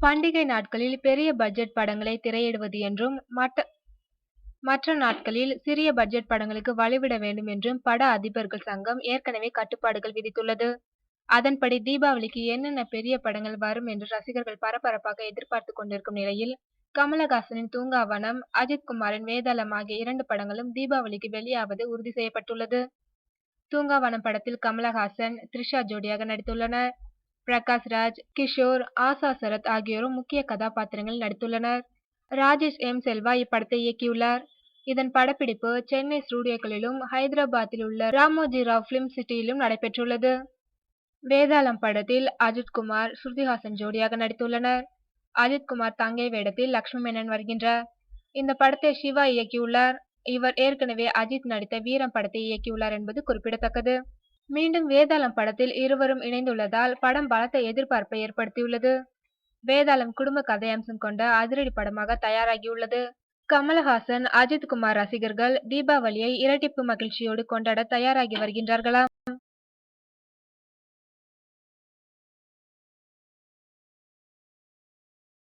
பண்டிகை நாட்களில் பெரிய பட்ஜெட் படங்களை திரையிடுவது என்றும், மற்ற நாட்களில் சிறிய பட்ஜெட் படங்களுக்கு வழிவிட வேண்டும் என்றும் பட அதிபர்கள் சங்கம் ஏற்கனவே கட்டுப்பாடுகள் விதித்துள்ளது. அதன்படி தீபாவளிக்கு என்னென்ன பெரிய படங்கள் வரும் என்று ரசிகர்கள் பரபரப்பாக எதிர்பார்த்து கொண்டிருக்கும் நிலையில், கமலஹாசனின் தூங்காவனம், அஜித்குமாரின் வேதாளம் ஆகிய 2 படங்களும் தீபாவளிக்கு வெளியாவது உறுதி செய்யப்பட்டுள்ளது. தூங்காவனம் படத்தில் கமலஹாசன், த்ரிஷா ஜோடியாக நடித்துள்ளனர். பிரகாஷ் ராஜ், கிஷோர், ஆசா சரத் ஆகியோரும் முக்கிய கதாபாத்திரங்களில் நடித்துள்ளனர். ராஜேஷ் எம். செல்வா இப்படத்தை இயக்கியுள்ளார். இதன் படப்பிடிப்பு சென்னை ஸ்டுடியோக்களிலும், ஹைதராபாத்தில் உள்ள ராமோஜி ராவ் பிலிம் சிட்டியிலும் நடைபெற்றுள்ளது. வேதாளம் படத்தில் அஜித்குமார், ஸ்ருதிஹாசன் ஜோடியாக நடித்துள்ளனர். அஜித்குமார் தங்கை வேடத்தில் லட்சுமி மேனன் வருகின்றார். இந்த படத்தை சிவா இயக்கியுள்ளார். இவர் ஏற்கனவே அஜித் நடித்த வீரம் படத்தை இயக்கியுள்ளார் என்பது குறிப்பிடத்தக்கது. மீண்டும் வேதாளம் படத்தில் இருவரும் இணைந்துள்ளதால் படம் பலத்த எதிர்பார்ப்பை ஏற்படுத்தியுள்ளது. வேதாளம் குடும்ப கதையம்சம் கொண்ட அதிரடி படமாக தயாராகியுள்ளது. கமலஹாசன், அஜித்குமார் ரசிகர்கள் தீபாவளியை இரட்டிப்பு மகிழ்ச்சியோடு கொண்டாட தயாராகி வருகின்றார்களாம்.